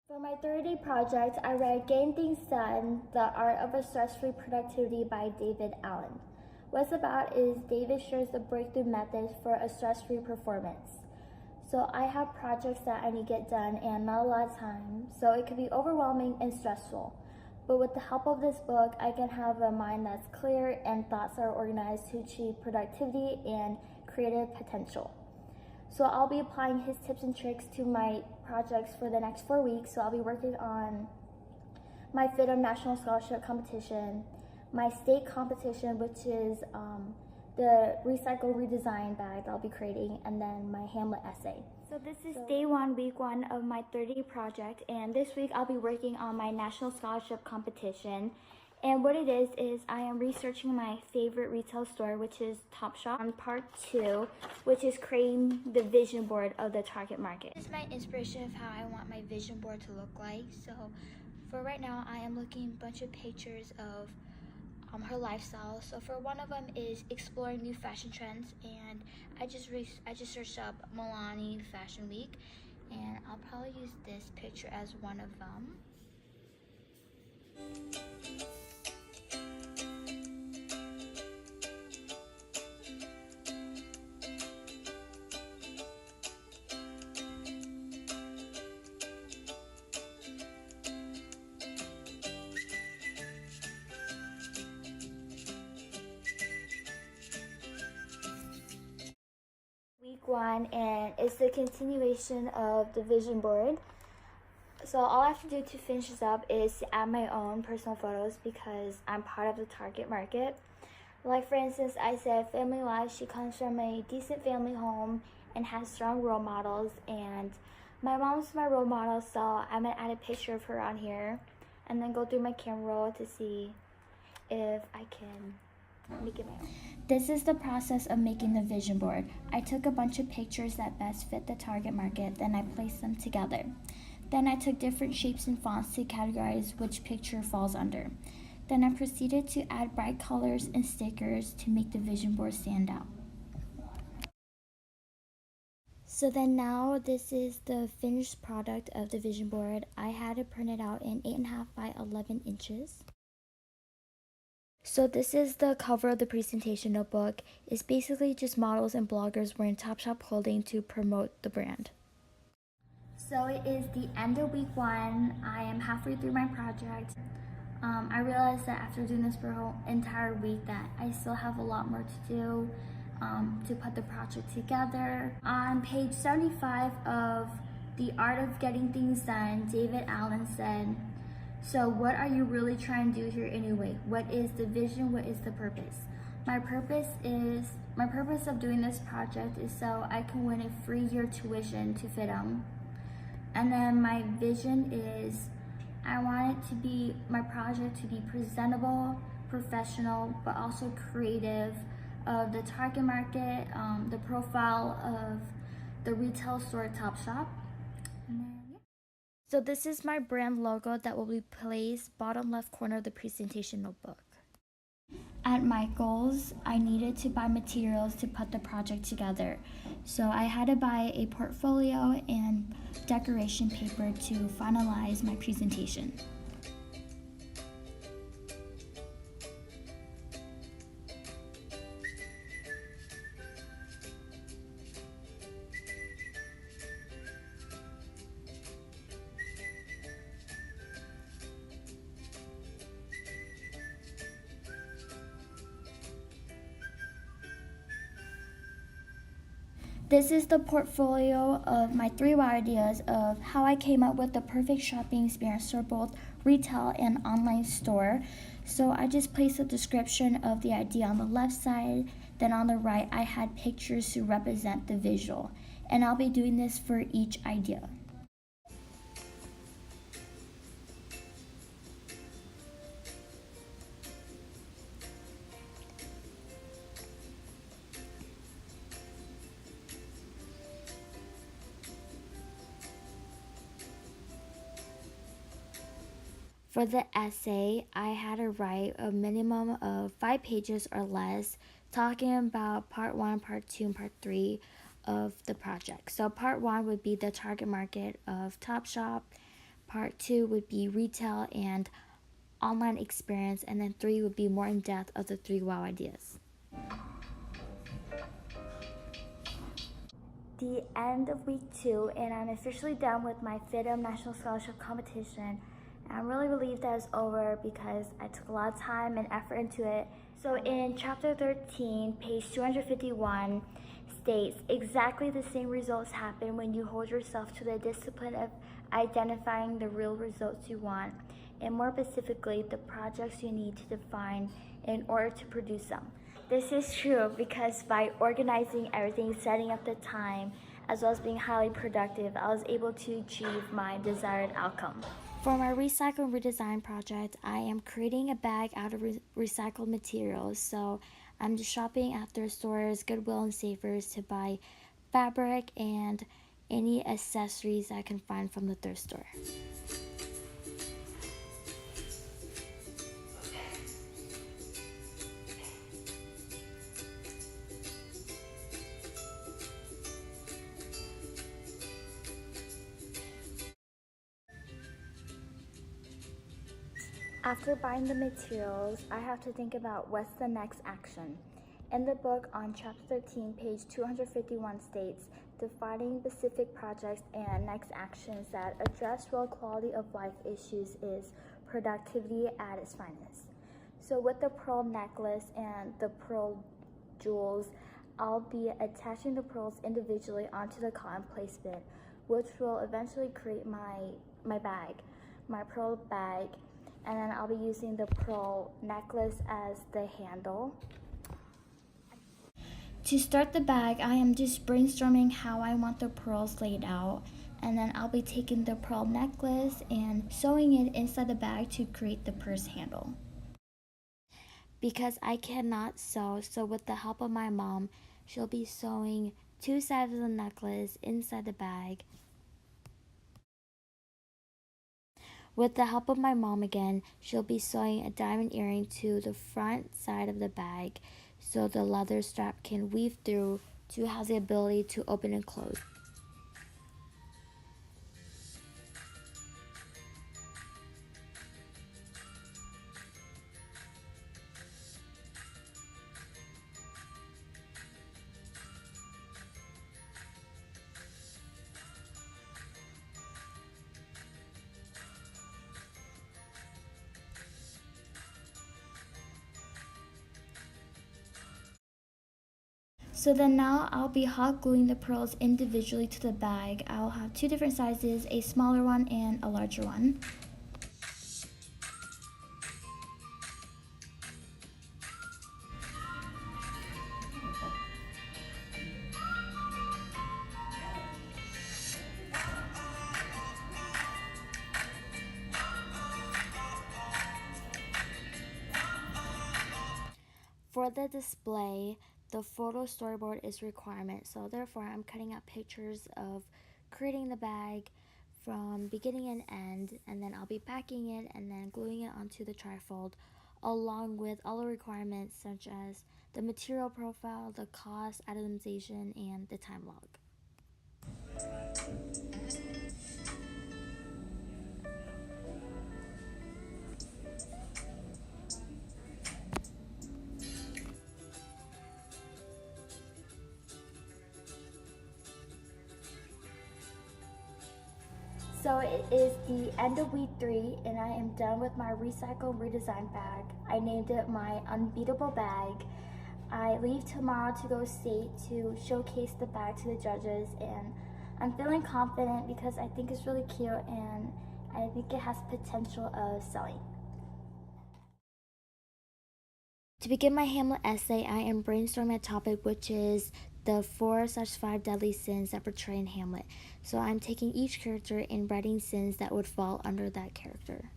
For my 30-day project, I read Getting Things Done, The Art of a Stress-Free Productivity by David Allen. What it's about is David shares the breakthrough methods for a stress-free performance. So I have projects that I need to get done and not a lot of time, so it can be overwhelming and stressful. But with the help of this book, I can have a mind that's clear and thoughts that are organized to achieve productivity and creative potential. So I'll be applying his tips and tricks to my projects for the next 4 weeks. So I'll be working on my FIDM National Scholarship Competition, my state competition, which is the recycle redesign bag that I'll be creating, and then my Hamlet essay. So this is day one, week one of my 30-day project, and this week I'll be working on my National Scholarship Competition. And what it is I am researching my favorite retail store, which is Topshop, on part 2, which is creating the vision board of the target market. This is my inspiration of how I want my vision board to look like. So for right now, I am looking at a bunch of pictures of her lifestyle. So for one of them is exploring new fashion trends, and I just searched up Milani Fashion Week, and I'll probably use this picture as one of them. Week one, and it's the continuation of the vision board. So all I have to do to finish this up is to add my own personal photos because I'm part of the target market. Like for instance, I said family life, she comes from a decent family home and has strong role models, and my mom's my role model, so I'm gonna add a picture of her on here and then go through my camera roll to see if I can make it my own. This is the process of making the vision board. I took a bunch of pictures that best fit the target market, then I placed them together. Then I took different shapes and fonts to categorize which picture falls under. Then I proceeded to add bright colors and stickers to make the vision board stand out. So then now this is the finished product of the vision board. I had it printed out in 8.5 by 11 inches. So this is the cover of the presentation notebook. It's basically just models and bloggers wearing Topshop clothing to promote the brand. So it is the end of week one. I am halfway through my project. I realized that after doing this for a whole entire week that I still have a lot more to do to put the project together. On page 75 of The Art of Getting Things Done, David Allen said, "So what are you really trying to do here anyway? What is the vision? What is the purpose? My purpose of doing this project is so I can win a free year tuition to FIDM. And then my vision is I want it to be, my project to be presentable, professional, but also creative of the target market, the profile of the retail store Topshop. And then, yeah. So this is my brand logo that will be placed bottom left corner of the presentation notebook. At Michael's, I needed to buy materials to put the project together. So I had to buy a portfolio and decoration paper to finalize my presentation. This is the portfolio of my 3 wow ideas of how I came up with the perfect shopping experience for both retail and online store. So I just placed a description of the idea on the left side, then on the right I had pictures to represent the visual. And I'll be doing this for each idea. For the essay, I had to write a minimum of 5 pages or less, talking about part 1, part 2, and part 3 of the project. So part 1 would be the target market of Topshop. Part 2 would be retail and online experience, and then 3 would be more in depth of the 3 wow ideas. The end of week 2, and I'm officially done with my FIDM National Scholarship Competition. And I'm really relieved that it's over because I took a lot of time and effort into it. So in chapter 13, page 251, states exactly the same results happen when you hold yourself to the discipline of identifying the real results you want, and more specifically, the projects you need to define in order to produce them. This is true because by organizing everything, setting up the time, as well as being highly productive, I was able to achieve my desired outcome. For my recycle and redesign project, I am creating a bag out of recycled materials. So I'm just shopping at thrift stores, Goodwill, and Savers to buy fabric and any accessories I can find from the thrift store. After buying the materials, I have to think about what's the next action. In the book on chapter 13, page 251 states, defining specific projects and next actions that address real quality of life issues is productivity at its finest. So with the pearl necklace and the pearl jewels, I'll be attaching the pearls individually onto the cotton placement, which will eventually create my bag, my pearl bag. And then I'll be using the pearl necklace as the handle. To start the bag, I am just brainstorming how I want the pearls laid out. And then I'll be taking the pearl necklace and sewing it inside the bag to create the purse handle. Because I cannot sew, so with the help of my mom, she'll be sewing 2 sides of the necklace inside the bag. With the help of my mom again, she'll be sewing a diamond earring to the front side of the bag so the leather strap can weave through to have the ability to open and close. So then now I'll be hot gluing the pearls individually to the bag. I'll have 2 different sizes, a smaller one and a larger one. For the display, the photo storyboard is a requirement, so therefore I'm cutting out pictures of creating the bag from beginning and end, and then I'll be packing it and then gluing it onto the trifold along with all the requirements such as the material profile, the cost, itemization, and the time log. So it is the end of week 3 and I am done with my recycle and redesign bag. I named it my unbeatable bag. I leave tomorrow to go state to showcase the bag to the judges, and I'm feeling confident because I think it's really cute and I think it has potential of selling. To begin my Hamlet essay, I am brainstorming a topic which is the 4/5 deadly sins that portray in Hamlet. So I'm taking each character and writing sins that would fall under that character.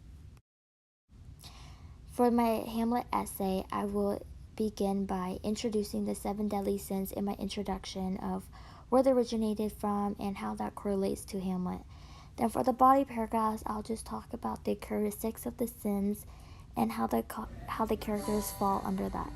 For my Hamlet essay, I will begin by introducing the 7 deadly sins in my introduction of where they originated from and how that correlates to Hamlet. Then for the body paragraphs, I'll just talk about the characteristics of the sins and how the characters fall under that.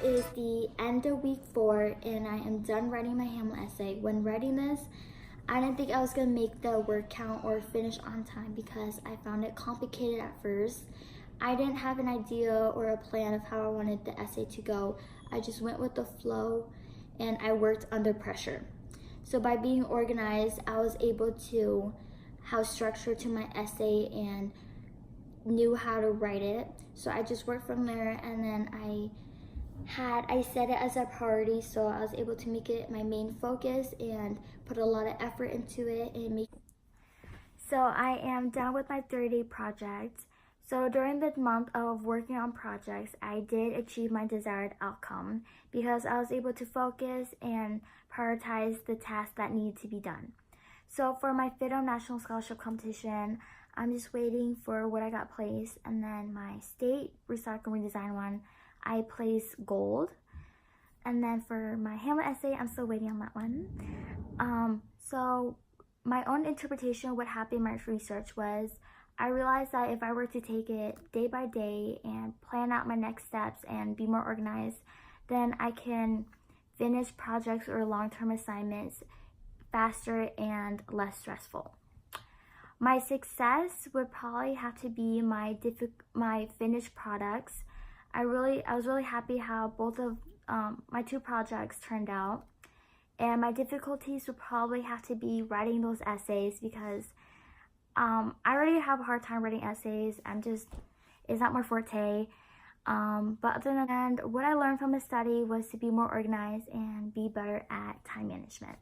It is the end of week 4 and I am done writing my Hamlet essay. When writing this, I didn't think I was going to make the word count or finish on time because I found it complicated at first. I didn't have an idea or a plan of how I wanted the essay to go. I just went with the flow and I worked under pressure. So by being organized, I was able to have structure to my essay and knew how to write it. So I just worked from there, and then I set it as a priority, so I was able to make it my main focus and put a lot of effort into it and make. So I am done with my 30-day project. So during the month of working on projects, I did achieve my desired outcome because I was able to focus and prioritize the tasks that needed to be done. So for my FIDM National Scholarship Competition, I'm just waiting for what I got placed, and then my state recycle and redesign one, I placed gold. And then for my Hamlet essay, I'm still waiting on that one. So my own interpretation of what happened in my research was I realized that if I were to take it day by day and plan out my next steps and be more organized, then I can finish projects or long-term assignments faster and less stressful. My success would probably have to be my finished products. I was really happy how both of my 2 projects turned out. And my difficulties would probably have to be writing those essays because I already have a hard time writing essays. It's not my forte. But other than that, what I learned from the study was to be more organized and be better at time management.